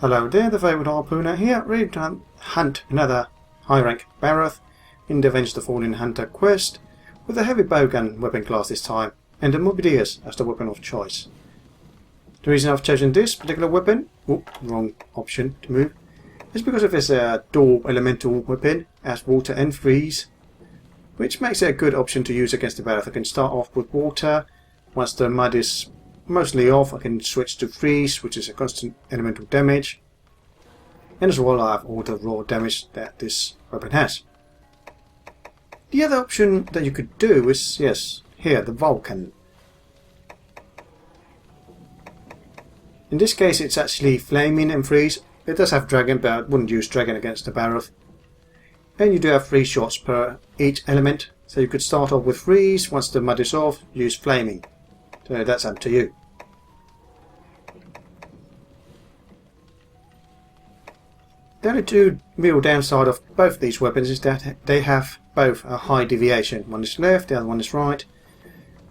Hello there, the Fabled Harpooner here, ready to hunt another high-rank Barroth in the Avenge the Fallen Hunter quest with a Heavy Bowgun weapon class this time, and a Moby Deus as the weapon of choice. The reason I've chosen this particular weapon, wrong option to move, is because of its dual elemental weapon as water and freeze, which makes it a good option to use against the Barroth. I can start off with water. Once the mud is mostly off, I can switch to freeze, which is a constant elemental damage, and as well I have all the raw damage that this weapon has. The other option that you could do is, yes, here, the Vulcan. In this case it's actually flaming and freeze. It does have dragon, but I wouldn't use dragon against the Barroth. And you do have 3 shots per each element, so you could start off with freeze. Once the mud is off, use flaming. So that's up to you. The only two real downside of both these weapons is that they have both a high deviation. One is left, the other one is right.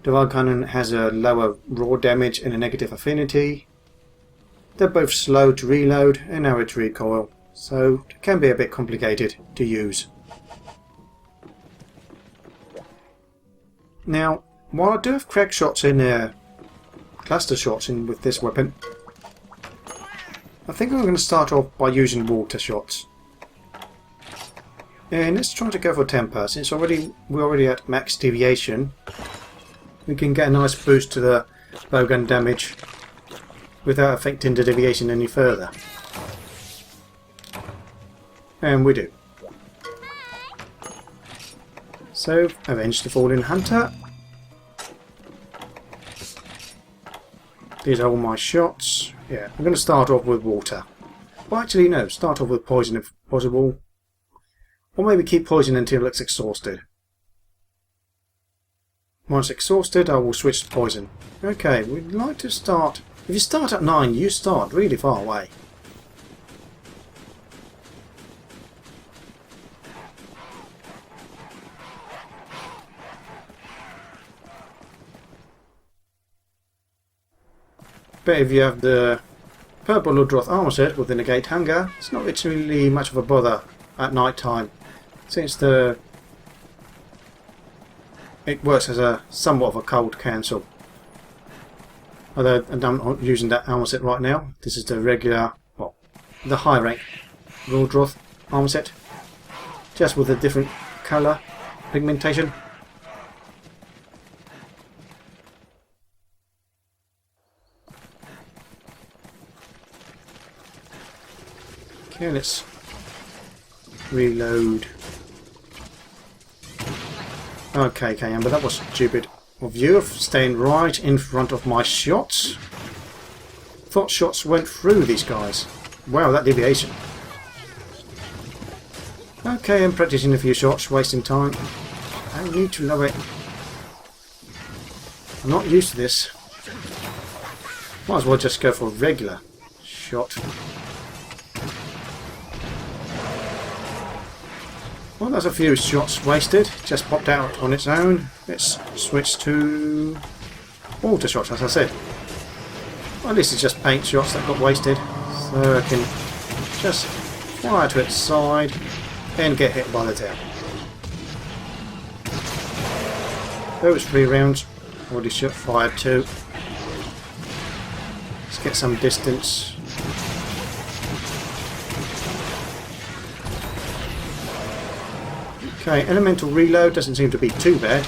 The Vulcan has a lower raw damage and a negative affinity. They're both slow to reload and narrow to recoil, so it can be a bit complicated to use. Now, while I do have crack shots in there, cluster shots in with this weapon, I think I'm going to start off by using water shots. And let's try to go for temper. Since we're already at max deviation, we can get a nice boost to the bowgun damage without affecting the deviation any further. And we do. So, Avenge the Fallen Hunter. These are all my shots. Yeah, I'm going to start off with water. Well, actually, no. Start off with poison if possible. Or maybe keep poison until it's exhausted. Once exhausted, I will switch to poison. Okay, we'd like to start... If you start at 9, you start really far away. But if you have the purple Ludroth armor set with the negate hunger, it's not really much of a bother at night time, since it works as a somewhat of a cold cancel. Although I'm not using that armor set right now. This is the regular, well, the high rank Ludroth armor set, just with a different colour pigmentation. Okay, let's reload. Okay, Amber, that was stupid of you of staying right in front of my shots. Thought shots went through these guys. Wow, that deviation. Okay, I'm practicing a few shots, wasting time. I need to lower it. I'm not used to this. Might as well just go for a regular shot. Well, there's a few shots wasted, just popped out on its own. Let's switch to water shots, as I said. Well, this is just paint shots that got wasted, so I can just fire to its side and get hit by the tail. Those 3 rounds, already fired 2. Let's get some distance. Okay, elemental reload doesn't seem to be too bad.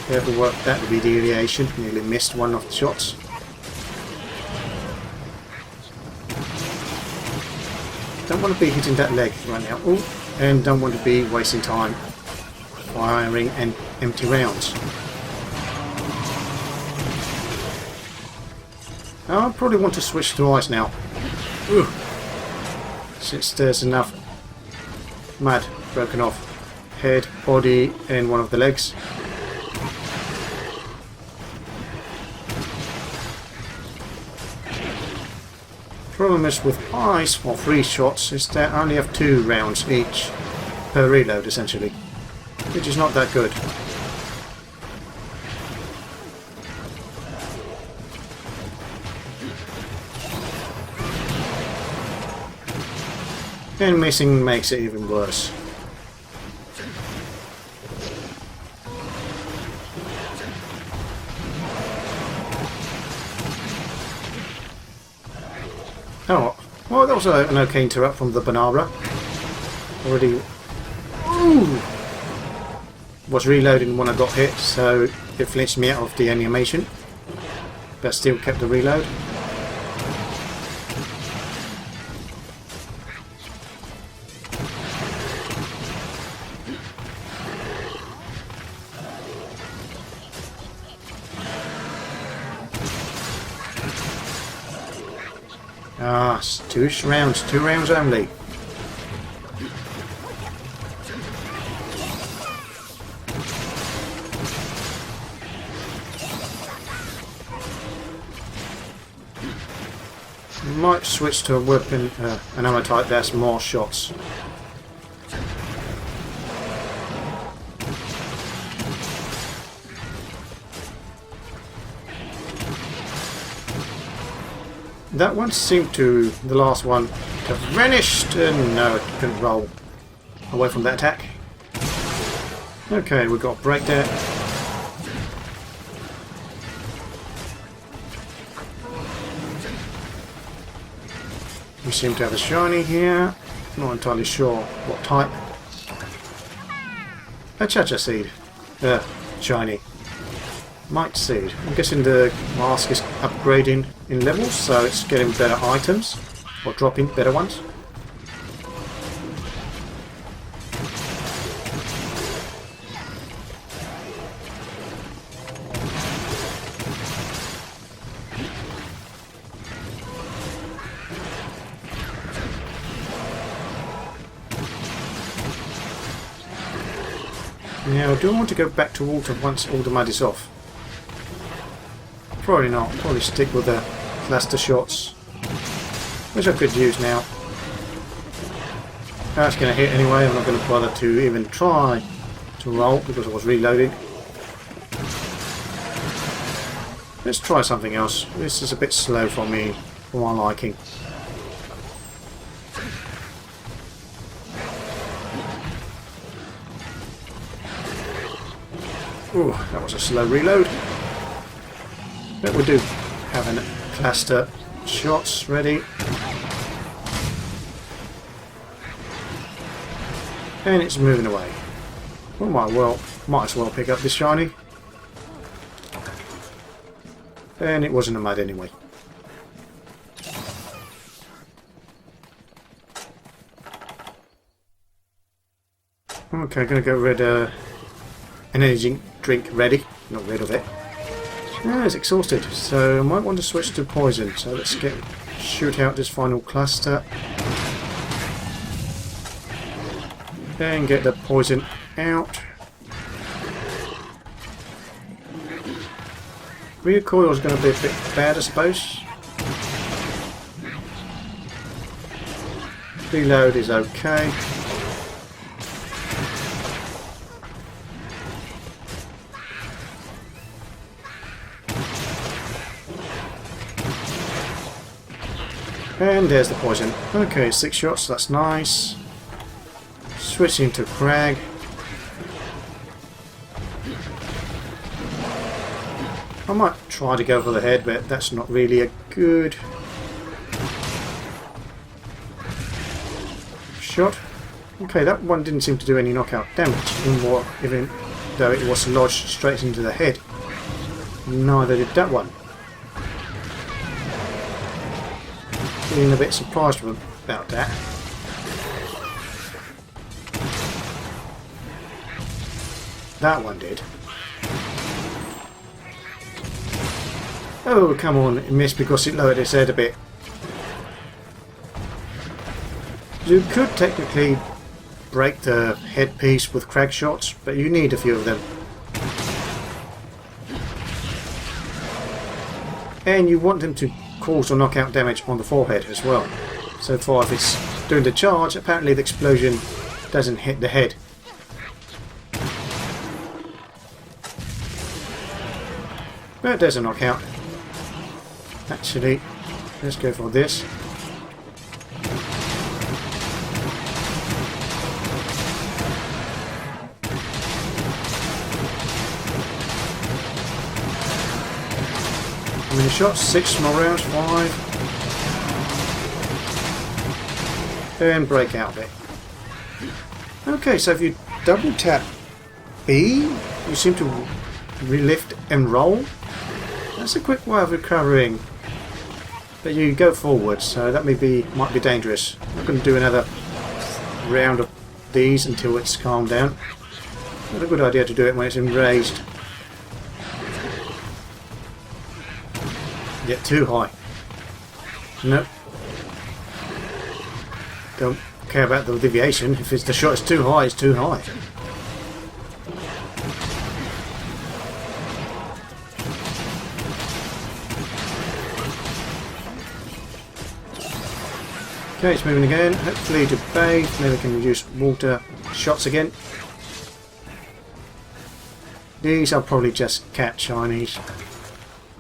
Careful work, that would be deviation. Nearly missed one of the shots. Don't want to be hitting that leg right now. Ooh, and don't want to be wasting time firing and empty rounds. I'll probably want to switch to ice now. Ooh. Since there's enough mud broken off head, body and one of the legs. Problem is with ice or freeze shots is that I only have 2 rounds each per reload essentially, which is not that good. And missing makes it even worse. Oh, well, that was an okay interrupt from the Banara. Already... Ooh! Was reloading when I got hit, so it flinched me out of the animation. But still kept the reload. Ah, it's two rounds only. Might switch to a weapon, an ammo type that's more shots. That one seemed to, the last one, to have vanished, and no, it couldn't roll away from that attack. Okay, we've got a break there. We seem to have a shiny here. Not entirely sure what type. A Cha-Cha seed. Shiny. Might seed. I'm guessing the mask is upgrading in levels, so it's getting better items. Or dropping better ones. Now, do I want to go back to water once all the mud is off? Probably not. Probably stick with the cluster shots, which I could use now. That's going to hit anyway. I'm not going to bother to even try to roll because I was reloading. Let's try something else. This is a bit slow for me, for my liking. Ooh, that was a slow reload. But we do have a cluster shots ready. And it's moving away. We might as well pick up this shiny. And it wasn't a mud anyway. Okay, gonna go rid of an energy drink ready. Not rid of it. Ah, it's exhausted, so I might want to switch to poison. So let's shoot out this final cluster. And get the poison out. Recoil is going to be a bit bad, I suppose. Reload is okay. And there's the poison. Okay, 6 shots, that's nice. Switching to Crag. I might try to go for the head, but that's not really a good shot. Okay, that one didn't seem to do any knockout damage, even though it was lodged straight into the head. Neither did that one. Feeling a bit surprised about that. That one did. Oh, come on, it missed because it lowered its head a bit. You could technically break the headpiece with crag shots, but you need a few of them. And you want them to cause or knockout damage on the forehead as well. So far, if it's doing the charge, apparently the explosion doesn't hit the head. But there's a knockout. Actually, let's go for this. How many shots? 6 more rounds, 5. And break out of it. Okay, so if you double tap B, you seem to relift and roll. That's a quick way of recovering. But you go forward, so that might be dangerous. I'm going to do another round of these until it's calmed down. Not a good idea to do it when it's enraged. Get too high. Nope. Don't care about the deviation. If the shot is too high, it's too high. Okay, it's moving again. Hopefully to bathe. Maybe we can reduce water shots again. These are probably just cat shinies.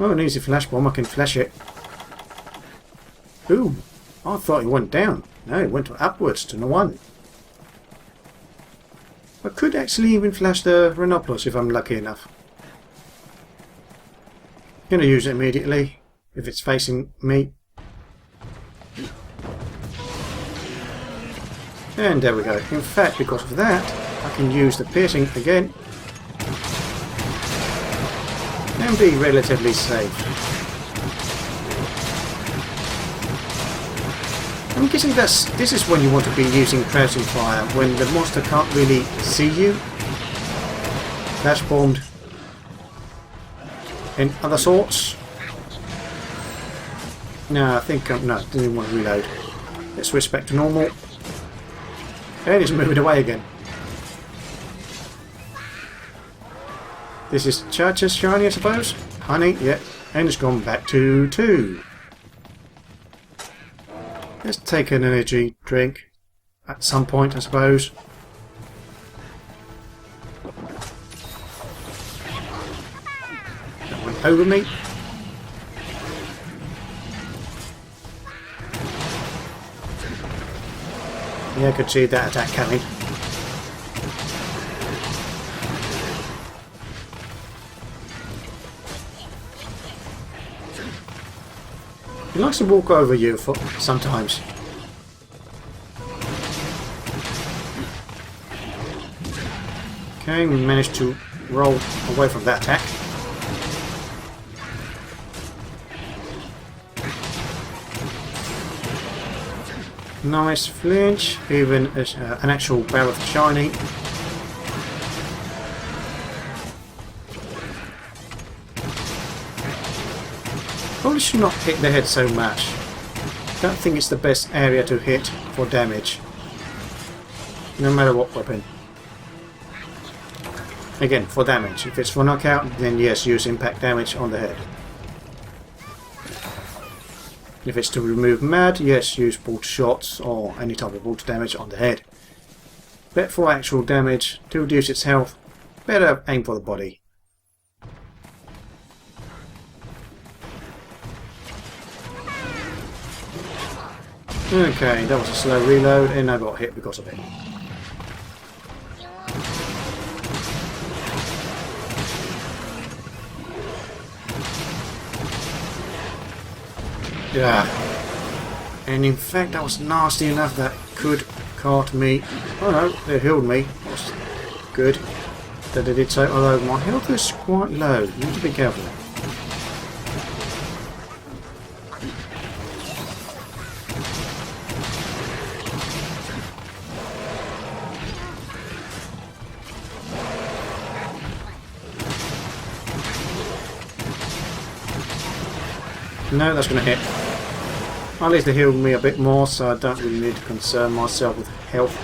Oh, an easy flash bomb. I can flash it. Ooh, I thought it went down. No, it went upwards to the 1. I could actually even flash the Rhinopolis if I'm lucky enough. Gonna use it immediately if it's facing me. And there we go. In fact, because of that, I can use the piercing again and be relatively safe. I'm guessing this is when you want to be using crouching fire, when the monster can't really see you. Flash bombed and other sorts. No, I think no, didn't want to reload. Let's switch back to normal. And it's moving away again. This is Chacha's shiny, I suppose. Honey, yeah. And it's gone back to 2. Let's take an energy drink at some point, I suppose. That went over me. Yeah, I could see that attack coming. He likes to walk over you sometimes. Okay, we managed to roll away from that attack. Nice flinch, even as an actual Barroth shiny. Probably should not hit the head so much. Don't think it's the best area to hit for damage. No matter what weapon. Again, for damage. If it's for knockout, then yes, use impact damage on the head. If it's to remove mad, yes, use bolt shots or any type of bolt damage on the head. But for actual damage, to reduce its health, better aim for the body. Okay, that was a slow reload and I got hit because of it. Yeah. And in fact that was nasty enough that could cart me. Oh no, they healed me. That's good that they did so, although my health is quite low. You need to be careful. No, that's going to hit. At least they healed me a bit more, so I don't really need to concern myself with health.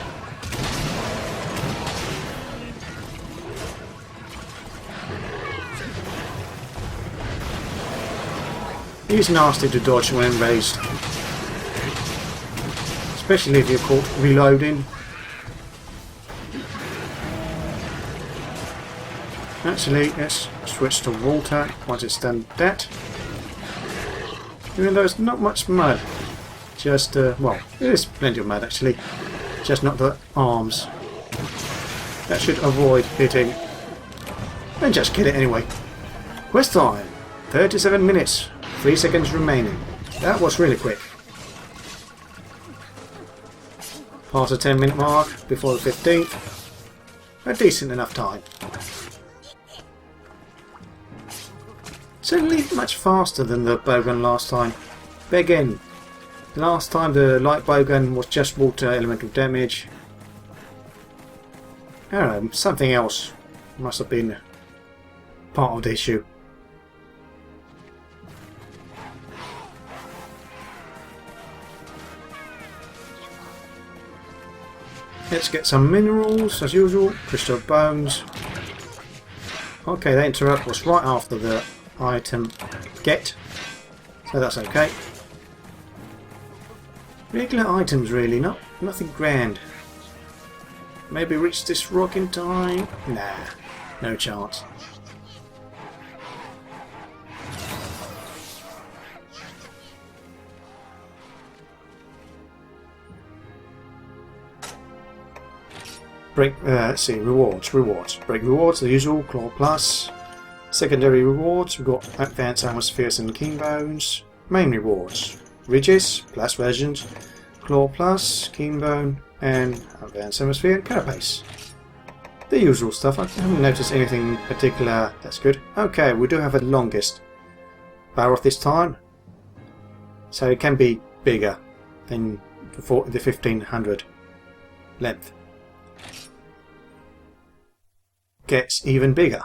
He's nasty to dodge when raised. Especially if you're caught reloading. Actually, let's switch to water once it's done that. Even though it's not much mud, just, well, there is plenty of mud actually, just not the arms. That should avoid hitting, and just kill it anyway. Quest time, 37 minutes. 3 seconds remaining. That was really quick. Past the 10-minute mark before the 15th. A decent enough time. Certainly much faster than the bowgun last time. But again, last time the light bowgun was just water elemental damage. I don't know, something else must have been part of the issue. Let's get some minerals as usual, crystal bones. Okay, the interrupt was right after the item get, so that's okay. Regular items really, nothing grand. Maybe reach this rock in time? Nah, no chance. Let's see, rewards. Break rewards, the usual, claw plus. Secondary rewards, we've got advanced atmospheres and keen bones. Main rewards, ridges, plus versions, claw plus, keen bone, and advanced atmosphere and carapace. The usual stuff. I haven't noticed anything particular that's good. Okay, we do have a longest Barroth this time, so it can be bigger than the 1500 length. Gets even bigger.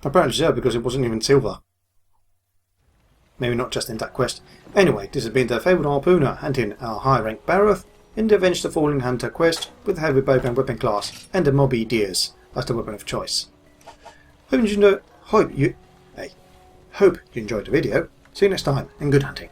Apparently so, because it wasn't even silver. Maybe not just in that quest. Anyway, this has been the Fabled Harpooner hunting our high rank Barroth in the Avenge the Fallen Hunter quest with the Heavy Bowgun weapon class and the Moby Deus as the weapon of choice. Hope you enjoyed the video. See you next time and good hunting.